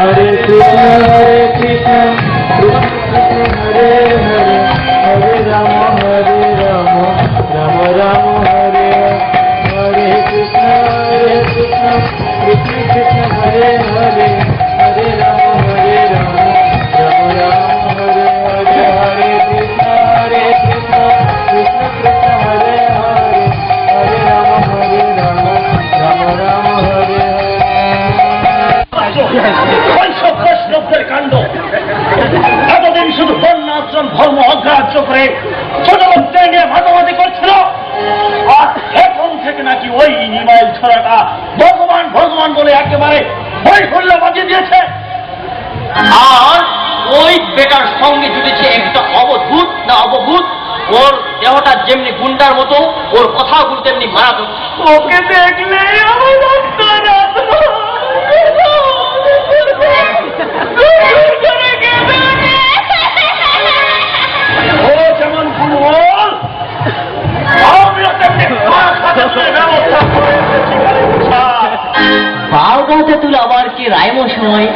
Hare Krishna, Krishna Krishna Hare Hare, Hare Rama, Rama Rama, Hare Hare Krishna, Krishna Krishna Hare Hare, Hare Rama, Rama Rama, Hare Hare, Hare Krishna, Krishna Krishna Hare Hare, Hare Rama, Rama Rama, Hare Hare। বৈষ্ণবদের কাণ্ড এতদিন শুধু বর্ণাশ্রম ধর্ম অগ্রাহ্য করে ছোট লোকদের নিয়ে মাতামাতি করছিল, আর এখন থেকে নাকি ওই নিমাইল ছড়াটা ভগবান ভগবান বলে একেবারে বই খুললে বাজিয়ে দিয়েছে। আর ওই বেটার সঙ্গে জুটেছে একটা অবধূত না অবভূত, ওর দেহটা যেমনি গুন্ডার মতো, ওর কথাগুলো তেমনি মারাত্মক। ওকে দেখলে আমার রক্ত ও যেমন ফুলবল, আমিও তেমনি ব্যবস্থা করে বারোটাতে তুলে আবার কি রায়মো সময়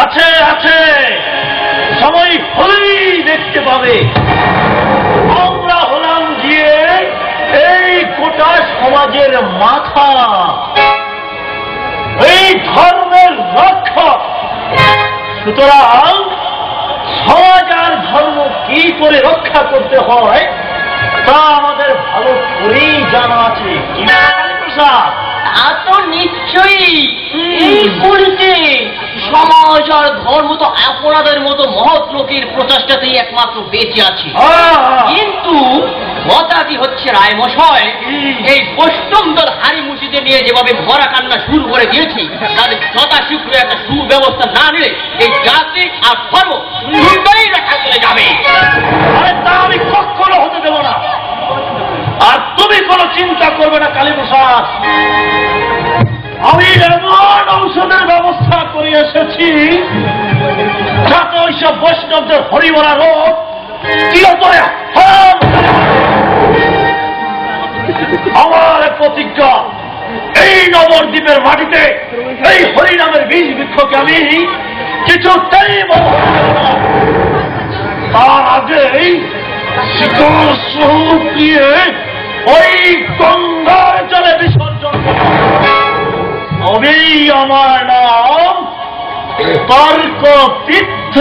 আছে আছে, সময় হলেই দেখতে পাবে। আমরা হলাম গিয়ে এই গোটা সমাজের মাথা, এই ধর্মের রক্ষক। সুতরাং সমাজ আর ধর্ম কি করে রক্ষা করতে হয় তা আমাদের ভালো করেই জানা আছে। কি প্রসাদ? তা তো নিশ্চয়ই। এই পরিতে সমাজ আর ধর্ম তো আপনাদের মতো মহৎ লোকের প্রচেষ্টাতেই একমাত্র বেঁচে আছে। কিন্তু কথাটি হচ্ছে রায়মশাই, এই বৈষ্ণব দল হাড়ি মুসিদে নিয়ে যেভাবে ভরা কান্না শুরু করে দিয়েছে, তাদের যথাশীঘ্র একটা সুব্যবস্থা না নিলে এই জাতি আর ধর্ম দুটোই রক্ষা করে যাবে। আরে তা আমি কখনো হতে দেব না। আর তুমি কোনো চিন্তা করবে না কালী প্রসাদ, আমি এমন ঔষধের ব্যবস্থা করে এসেছি যাতে ওইসব বৈষ্ণবদের হরিবরা রোগ চিরতরে। আমার প্রতিজ্ঞা, এই নবদ্বীপের মাটিতে এই হরিনামের বীজ বৃক্ষকে আমি কিছুতেই বন্ধ করব না। তার আগেই শিকড় দিয়ে ওই গঙ্গার জলে বিসর্জন তবেই আমার নাম তর্ক তীর্থ।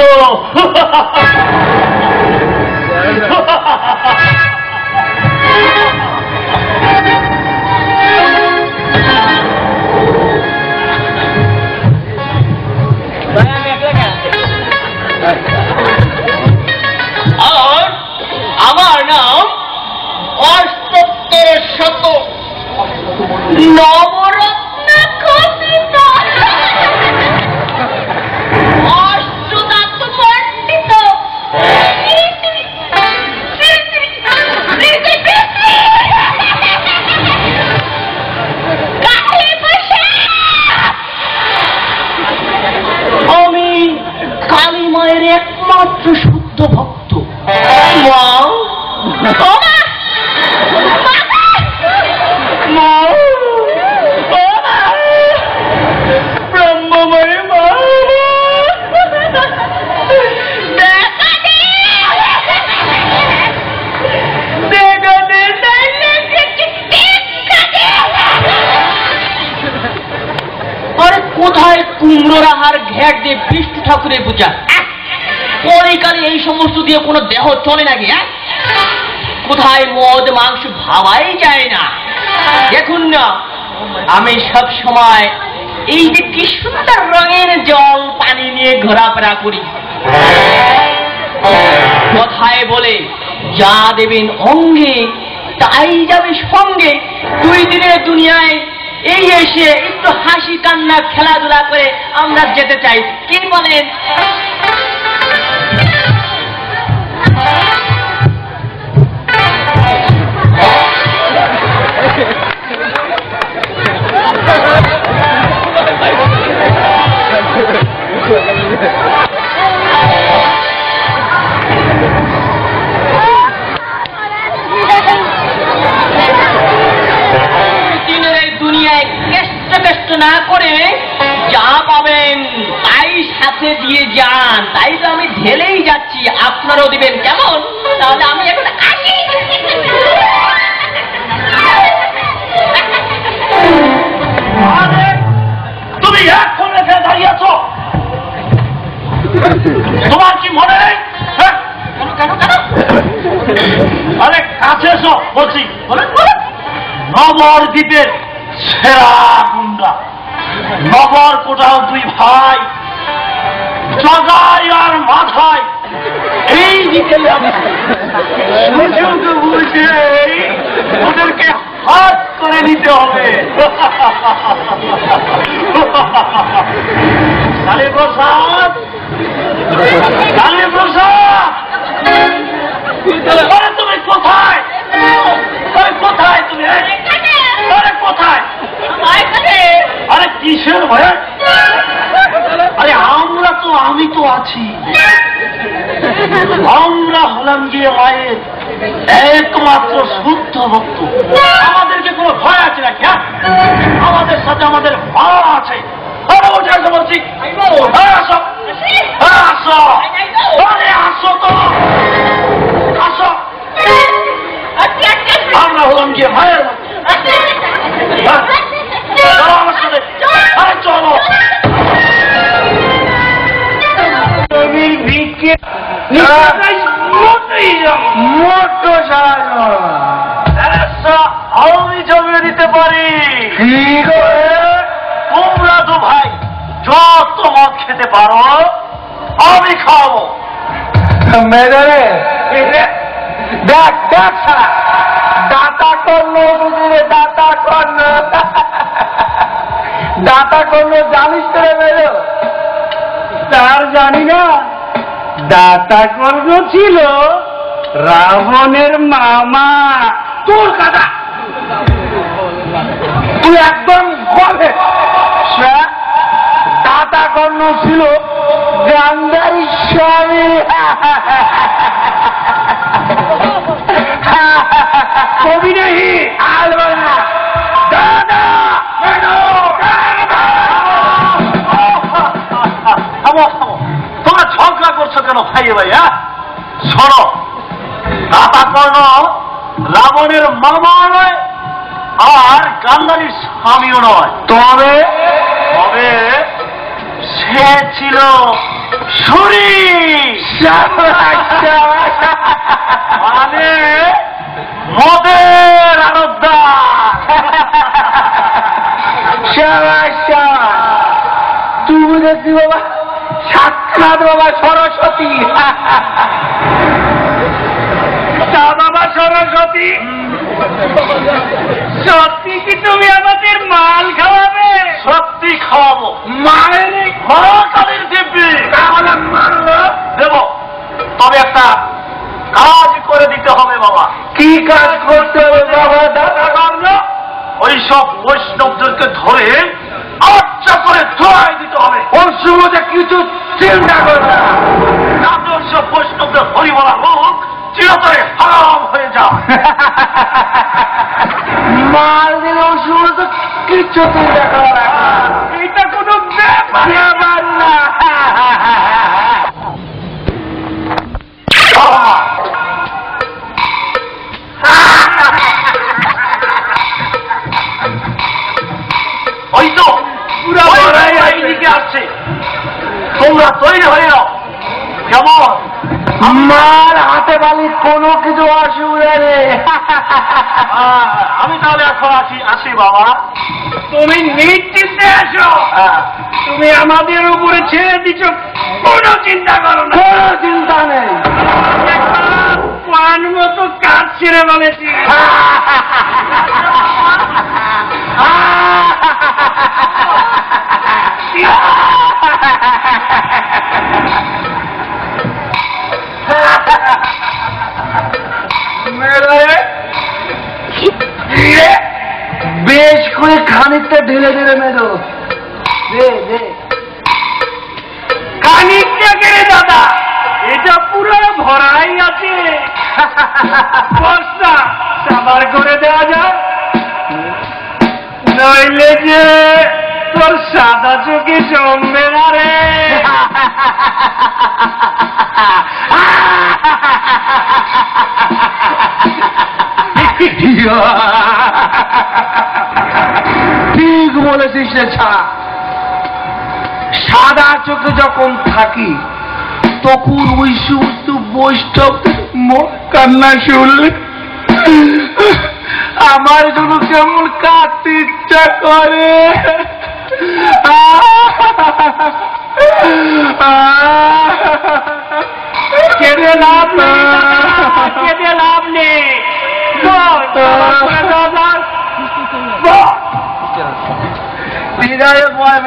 আর আমার নাম অষ্টোত্তর শত নবরত্ন খচিত অষ্টদান্ত পণ্ডিত আমি কালী মায়ের একমাত্র শুদ্ধ ভক্ত। মা ব্রহ্মময় মা, আরে কোথায় কুমড়োরাহার ঘ্যাট দিয়ে বিষ্ণু ঠাকুরের পূজা? পরিকালে এই সমস্ত দিয়ে কোনো দেহ চলে নাকি? কোথায় মদ মাংস ভাবাই যায় না। দেখুন না, আমি সব সময় এই যে কি সুন্দর রঙের জল পানি নিয়ে ঘোরাফেরা করি। কথায় বলে যা দেবেন অঙ্গে তাই যাবে সঙ্গে। 2 দিনের দুনিয়ায় এই এসে একটু হাসি কান্না খেলাধুলা করে আমরা যেতে চাই, কি বলেন? দুনিয়ায় কষ্ট না করে যা পাবেন তাই সাথে কাছে দিয়ে যান, তাই তো আমি ঢেলেই যাচ্ছি, আপনারাও দিবেন কেমন? তাহলে আমি এখন আসি। তুমি এখন এখানে দাঁড়িয়ে আছো, তোমার কি মনে নেই? আরে কাছে এসো বলছি। নবদ্বীপের সেরা গুন্ডা নগর কোটাও দুই ভাই জগাই আর মাথায় এই বিকেলে সুযোগ বুঝে ওদেরকে হাত করে নিতে হবে। কালী প্রসাদ, কালী প্রসাদ, তুমি কোথায়? কোথায় তুমি? আরে কোথায়? আরে কিসের ভয়? আরে আমরা তো, আমি তো আছি। আমরা হলাম গিয়ে মায়ের একমাত্র শুদ্ধ ভক্ত। আমাদেরকে কোনো ভয় আছে নাকি? হ্যাঁ, আমাদের সাথে আমাদের মা আছে। বলছি আসো, আসো, আরে আসো তো, আসো। আমরা হলাম গিয়ে মায়ের চলো আমার সাথে, আরে চলো। আমি জমিয়ে দিতে পারি। তোমরা তো ভাই যত মদ খেতে পারো আমি খাওয়াবো। মেরে দেখ দেখ দাতা কর্ণ বুঝলে, দাতা কর্ণ, দাতা কর্ণ জানিস তো মেরো? তার জানি না, দাতা কর্ণ ছিল রাবণের মামা। তোর কাদা তুই একদম বলে, দাতা কর্ণ ছিল গান্ধারী স্বামী। কবি নেই আলবানা দাদা। তোমরা ঝগড়া করছো কেন ভাই ভাই? হ্যাঁ শোনো, দাতা কর্ণ রাবণের মামা নয় আর গান্ধারীর স্বামীও নয়, তবে তবে সে ছিল সুরি, মানে মদের আরোদ্দা। তুমি দেখি বাবা সাক্ষাৎ বাবা সরস্বতী। তা বাবা সরস্বতী, সত্যি কি তুমি আমাদের মাল খাওয়াবে? সত্যি খাওয়াবো। মায়ের মহাকালীর দিব্যি তাহলে মারলো দেব, তবে একটা কাজ করে দিতে হবে বাবা। কি কাজ করতে হবে বাবা? দাদা কর্ণ ওই সব বৈষ্ণবদেরকে ধরে আচ্ছা করে ধোয়াই দিতে হবে। ওর সুমতে কিছু চিন্তা করবে না। যাতে ওই সব বৈষ্ণবদের হরি বলা হোক চিরতরে হারাম হয়ে যায়। মাল দিলে ওর সুমতে কিচ্ছু চিন্তা করবে না। এটা কোনো ব্যাপার না। ওই তো পুরা এইদিকে আসছে, তোমরা তৈরি হয়ে যাও। কেমন? মার হাতে বালি কোনো কিছু অসুবিধা নেই। আমি তাহলে এখন আসি বাবা। তুমি নিশ্চিন্তে আসো। তুমি আমাদের উপরে ছেড়ে দিচ্ছ, কোনো চিন্তা করো না। কোনো চিন্তা নেই। পান মতো কাজ ছেড়ে বলেছি। বেশ করে খানিকটা ঢেলে ঢেলে মেরো। খানিকটা কেড়ে দাদা, এটা পুরো ভরাই আছে। বস্তা সাবার করে দেওয়া যায়, নইলে যে তোর সাদা চোখে জমবে না রে। ঠিক বলেছিস রে ছাড়া। সাদা চোখে যখন থাকি তখন ওই সমস্ত বৈষ্ণব কান্না শুনলে আমার জন্য কেমন কাঁদতে ইচ্ছা করে। কেঁদে লাভ নেই, কেঁদে লাভ নেই। হৃদয়ে বয়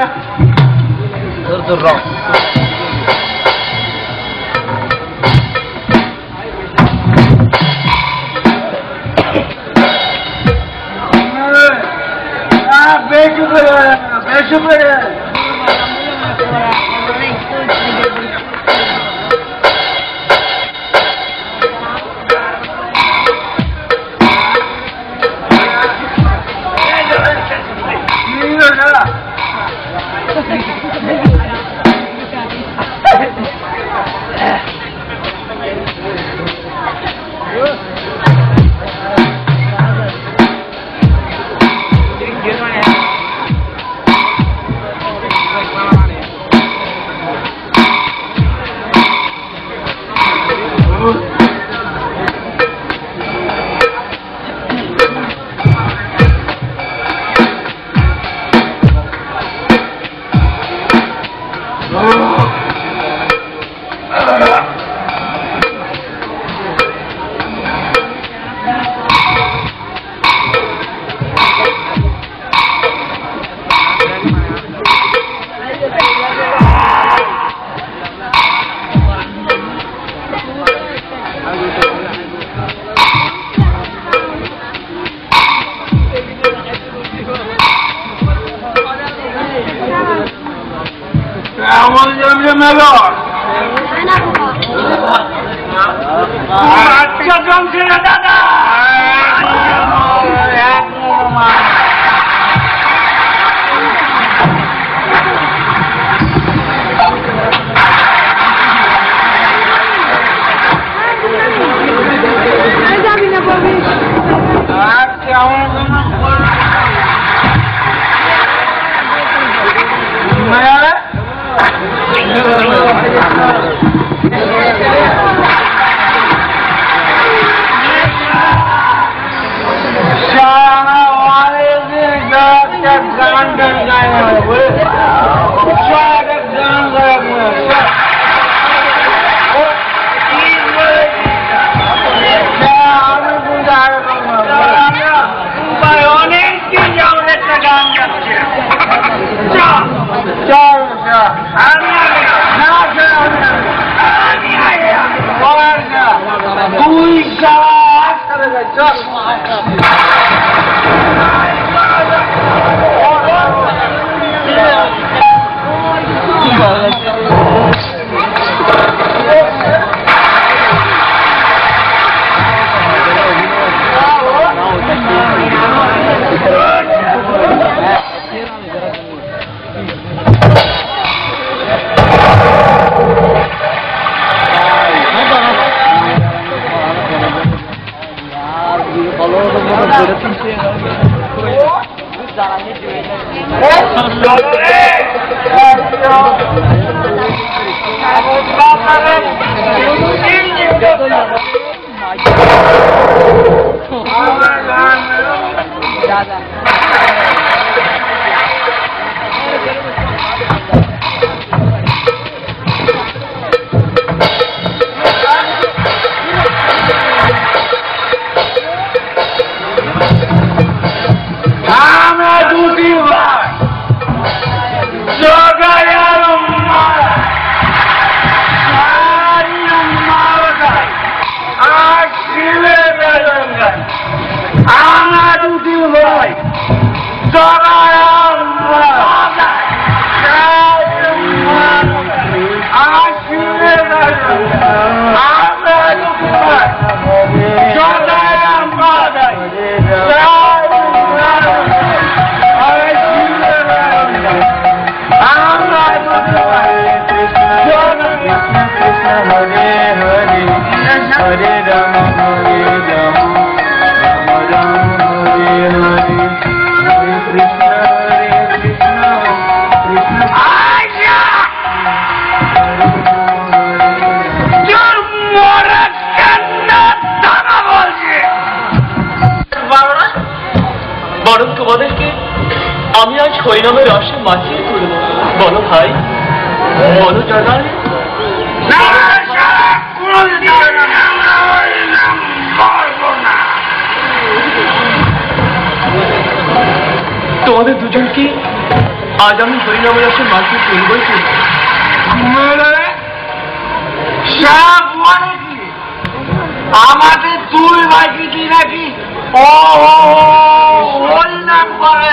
বেশি করে আমার জমে মেলো আচ্ছা জমছে না দাদা। হরিনামের রসে মাতিয়ে তুলব। বলো ভাই, বলো জগাই। না, কোনোদিন আমরা হরিনাম করব না। তোমাদের দুজনকে আজ আমি হরিনামের রসে মাতিয়ে তুলবই তুলব। আমাদের দুই ভাইকে দিয়ে নাকি ও হরিনাম করে।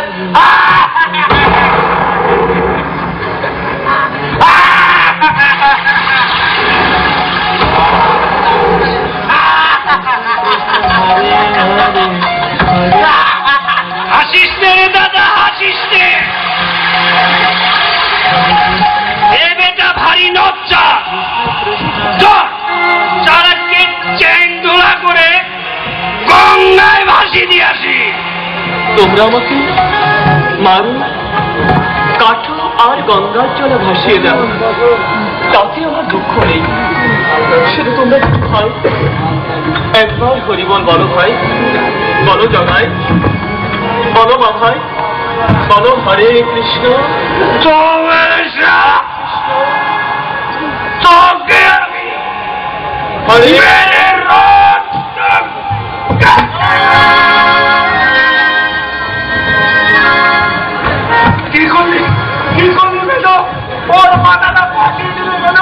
হাসিস নে রে দাদা, হাসিস নে। এ বেটা ভারী নচ্চা, চারাকে চেন দোলা করে গঙ্গায় ভাসি দিয়ে আসি। তোমরা আমাকে মারো, কাঠো আর গঙ্গার জলে ভাসিয়ে দাও, তাতে আমার দুঃখ নেই। শুধু তোমরা ভাই একবার হরিবল বলো ভাই, বলো জগাই, বলো মা ভাই, বলো হরে কৃষ্ণ। তোকে আমি হরে কি করলি, কি করলি বেদ? ওর মাথাটা পাঠিয়ে দিলে বেদ।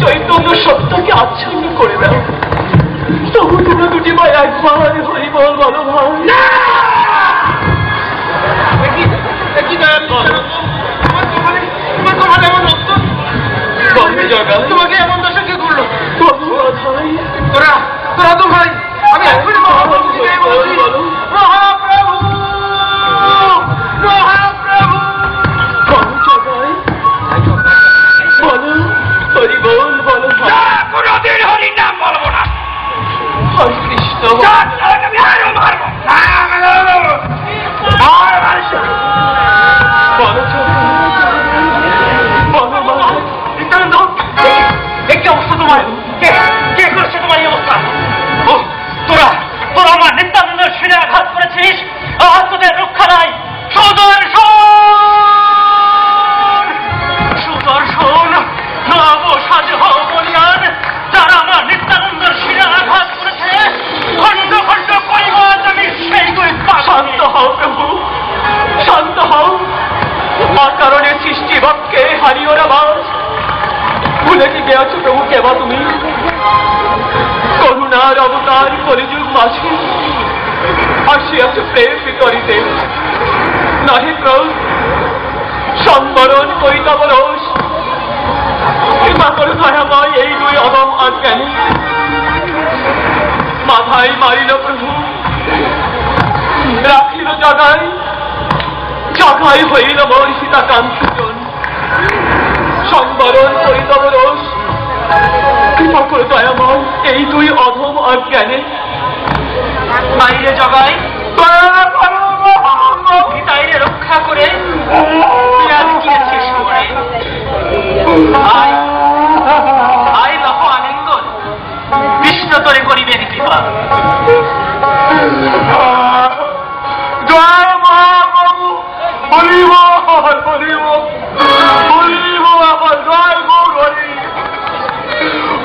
চৈতন্য সত্যকে আচ্ছন্ন করে দাও, তবু তোমরা দুটি ভাই একবার হরিবল বলো ভাই। তোমাকে এমন দশা কে করলো? ভাই তোরা তোরা তো ভাই, আমি এখনই মহাপ্রভু মহাপ্রভু মহাপ্রভু। বলো হরিবল বলো ভাই। কোনদিন হরি নাম বলবো না। হরে কৃষ্ণ একটি অবস্থা তোমার, কে করছে তোমার এই অবস্থা? তোরা তোরা আমার নিত্যানন্দের শিরে আঘাত করেছিস, আর তোদের রক্ষা নাই। সুদর্শন নব সাজ বলিয়ান, যারা আমার নিত্যানন্দের শিরে আঘাত করেছে, খণ্ড খণ্ড পরিবার আমি সেই করে। শান্ত হও প্রভু, শান্ত হও। কারণে সৃষ্টি ভাবকে হারিও না বাস। ভুলে কি গেছো প্রভু কেবা তুমি? করুণার অবতার কলিযুগ মাঝে আসিয়াছ প্রেম বিতরিতে। নাহি ক্রোধ সম্বরণ করিতাব রোষ। কৃপা করে দয়াময় এই দুই অদম অজ্ঞানী মাথায় মারিল প্রভু, রাখিল জগাই, জগাই হইল মোর সীতাকান্তজন। সম্বরণ করিতব রোষ, কৃপা করে দয়াময় এই দুই অধম অজ্ঞানে বাইরে জগাই তাইরে রক্ষা করে বিরাজ গিয়েছে শহরে। আই লহ আলিঙ্গন, কৃষ্ণ তোরে করিবেন কৃপা। জয় মা বাবু, বলিব বলিব বলিব, জয় গো হরি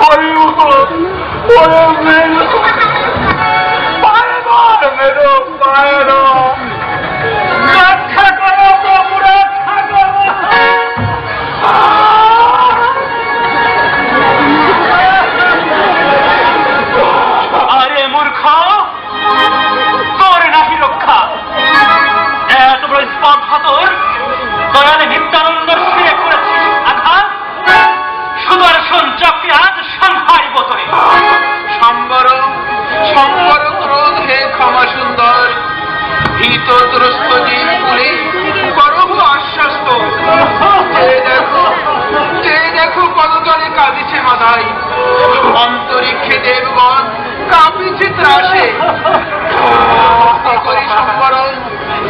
বলিব। রক্ষা করো প্রভু, রক্ষা করো। আরে মূর্খ, তোর নাহি রক্ষা। এত বড় স্পর্ধা তোর, দয়ালে নিত্যানন্দর শিরে করেছিস আঘাত। সুদর্শন চক্রে আজ সংহারিব তোরে। সম্বর সম্বর ক্রোধ হে ক্ষমা সুন্দর, ভীত ত্রস্ত জীব বলে করব আশ্বস্ত। যে দেখো পদতলে কাঁদিছে মাথায়, অন্তরিক্ষে দেবগণ কাঁপিছে ত্রাসে। করি সম্বরণ,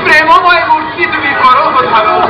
প্রেমময় মূর্তি তুমি করো ধারণ।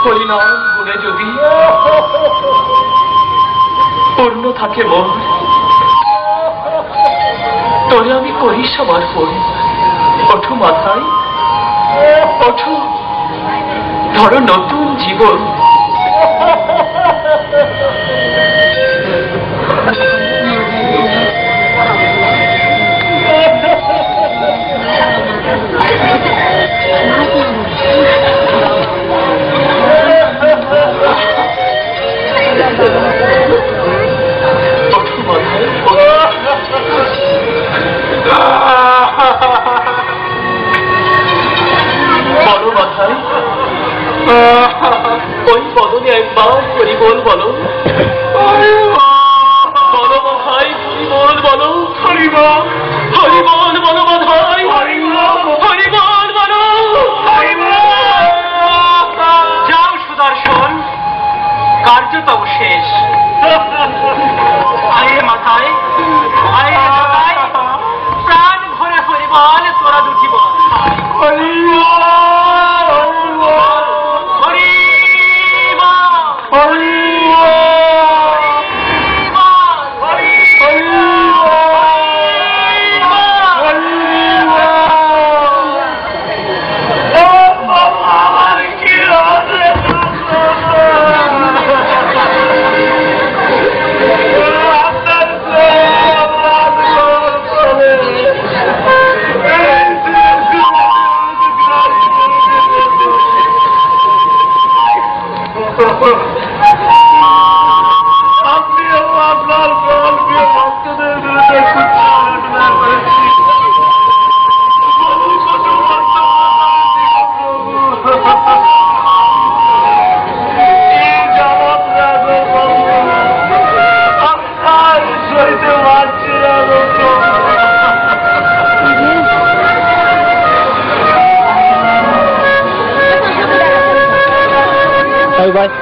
হরিনাম গুণে যদি পূর্ণ থাকে মন, তোরে আমি করি সমর্পণ। ওঠো মাথায়, ওঠো, ধরো নতুন জীবন। বলো মাথায়, ওই বদনে একবার করি বল বলো। বলো মাথায়, হরিবল বলো। হরিবল হরিবল বলো মাথায়, হরিবল বলো। যাও সুদর্শন, কার্য তব শেষ। আয়ে মাথায়, আয়ে মাথায়, প্রাণ ভরে হরিবল তোরা দুটি বল।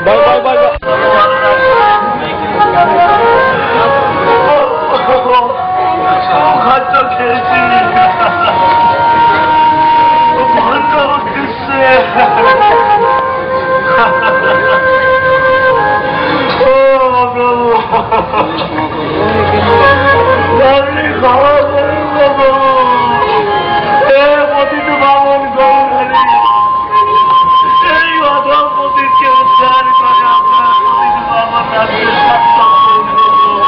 Bye bye bye bye. খাদ্য খেয়েছি, ভালো হচ্ছে। ও প্রভু, আপনি ক্ষমা করুন প্রভু। এ পতিত বামন গৌরী, এই অধপতিকে উদ্ধার করে আপনার পতিত বামন রাজ্যে সার্থক করুন।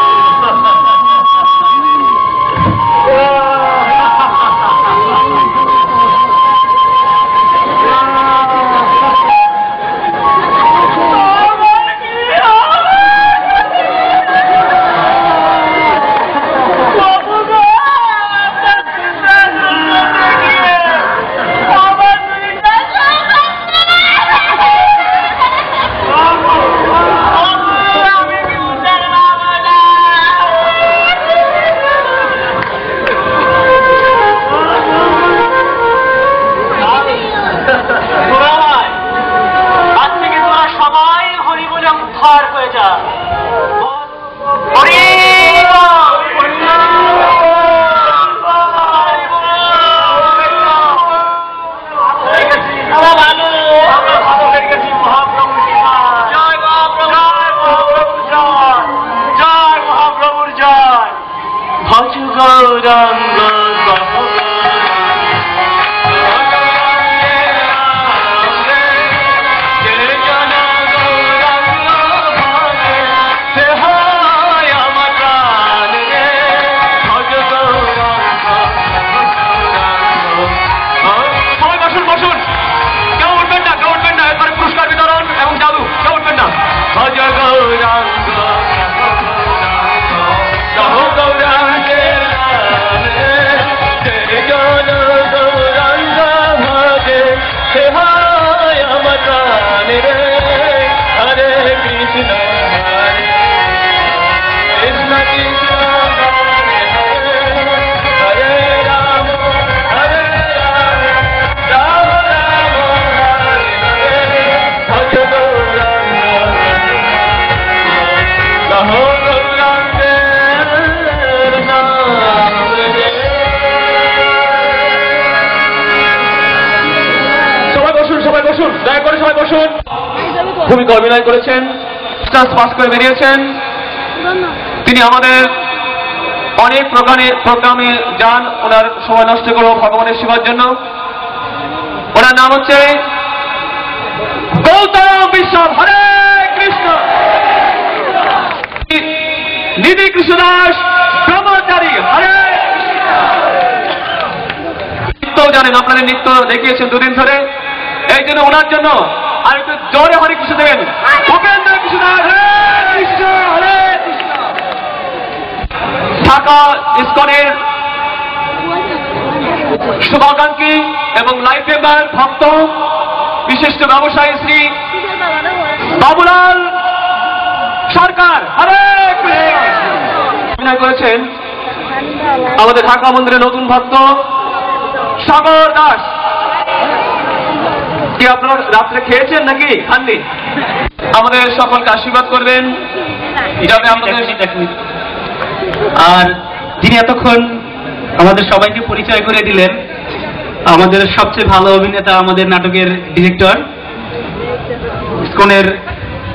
ভজ গৌরাঙ্গ ভূমিকা অভিনয় করেছেন, স্টার্স পাস করে বেরিয়েছেন। তিনি আমাদের অনেক প্রোগ্রামে যান ওনার সময় নষ্ট করবো ভগবানের সেবার জন্য। ওনার নাম হচ্ছে গৌতম বিশ্বাস। হরে কৃষ্ণ। নিধি কৃষ্ণদাস ব্রহ্মচারী। হরে নৃত্য জানেন, আপনাদের নৃত্য দেখিয়েছেন দুদিন ধরে, এই জন্য ওনার জন্য আর একটু জোরে হরে কৃষ্ণ দেবেন। উপেন্দ্র কৃষ্ণদাস। হরে কৃষ্ণ। হরে কৃষ্ণ। ঢাকা ইসকনের শুভাকাঙ্ক্ষী এবং লাইফ মেম্বার ভক্ত বিশিষ্ট ব্যবসায়ী শ্রী বাবুলাল সরকার। হরে কৃষ্ণ। অভিনয় করেছেন আমাদের ঢাকা মন্দিরের নতুন ভক্ত সাগর দাস। কি আপনারা রাত্রে খেয়েছেন নাকি খাননি? আমাদের সকলকে আশীর্বাদ করবেন যাতে আমাদের। আর যিনি এতক্ষণ আমাদের সবাইকে পরিচয় করে দিলেন, আমাদের সবচেয়ে ভালো অভিনেতা, আমাদের নাটকের ডিরেক্টর, ইসকনের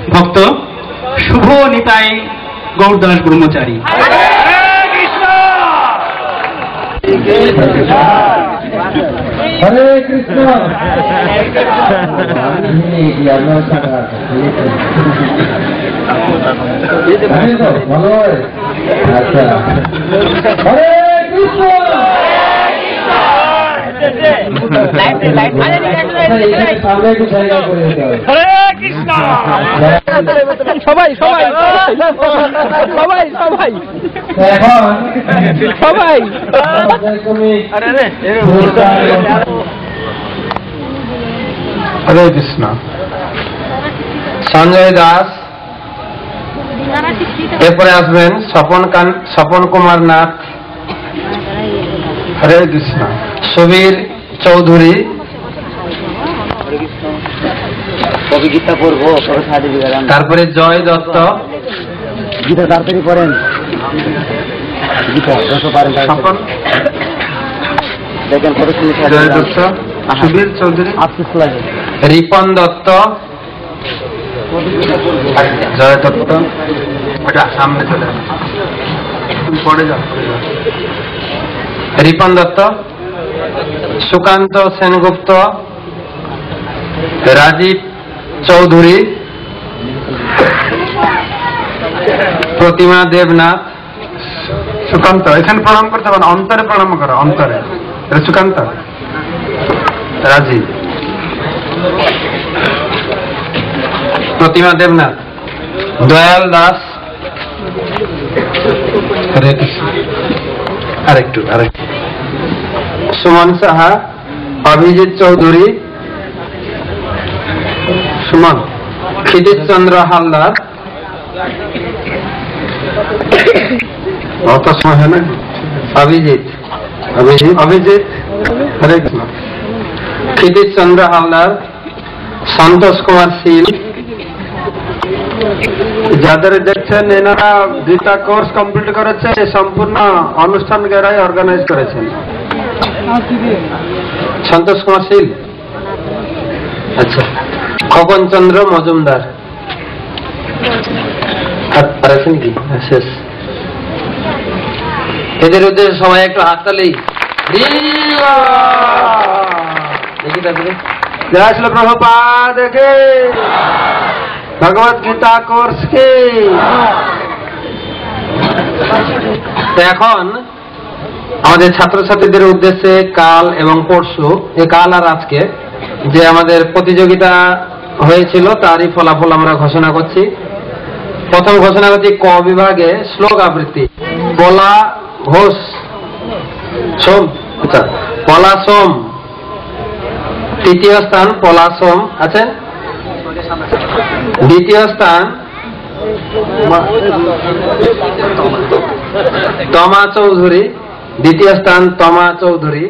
ভক্ত শুভ নিতাই গৌরদাস ব্রহ্মচারী। হরে কৃষ্ণ। ভালো হয়। আচ্ছা, হরে কৃষ্ণ। সামনে একটু জায়গা করে দিতে হবে। হরে কৃষ্ণ। সবাই সবাই সবাই সবাই এখন সবাই হরে কৃষ্ণ। সঞ্জয় দাস, এরপরে আসবেন স্বপন কুমার নাথ। হরে কৃষ্ণ। সুবীর চৌধুরী। তারপরে জয় দত্ত। গীতা তাড়াতাড়ি পড়েন। জয় দত্ত, সুবীর চৌধুরী, রিপন দত্ত, জয় দত্ত। সামনে চলে পড়ে যাও। রিপন দত্ত, সুকান্ত সেনগুপ্ত, রাজীব চৌধুরী, প্রতিমা দেবনাথ। সুকান্ত, এখানে প্রণাম করতে পারেন, অন্তরে প্রণাম করো, অন্তরে। সুকান্ত, রাজীব, প্রতিমা দেবনাথ, দয়াল দাস। আরেকটু সুমন সাহা, অভিজিৎ চৌধুরী, সুমন, ক্ষিতিশ চন্দ্র হালদার। অত সময় হয় না। অভিজিৎ হরে কৃষ্ণ। ক্ষিতিশ চন্দ্র হালদার, সন্তোষ কুমার শীল। যাদের দেখছেন এনারা গীতা কোর্স কমপ্লিট করেছে, সম্পূর্ণ অনুষ্ঠান এরাই অর্গানাইজ করেছেন। সন্তোষ কুমার শীল। আচ্ছা, খগন চন্দ্র মজুমদার। আর আছেন কি? শেষ। এদের উদ্দেশ্যে সবাই একটু হাততালি। দেখি তারপরে জয় শ্রী প্রভুপাদ কে, ভগবত গীতা কোর্স কে। তো এখন আমাদের ছাত্রছাত্রীদের উদ্দেশ্যে কাল এবং পরশু, কাল আর আজকে যে আমাদের প্রতিযোগিতা হয়েছিল তারই ফলাফল আমরা ঘোষণা করছি। প্রথম ঘোষণা করছি ক বিভাগে শ্লোক আবৃত্তি পলা ঘোষ সোম, আচ্ছা পলা সোম, তৃতীয় স্থান পলা সোম আছেন। দ্বিতীয় স্থান তমা চৌধুরী, দ্বিতীয় স্থান তমা চৌধুরী।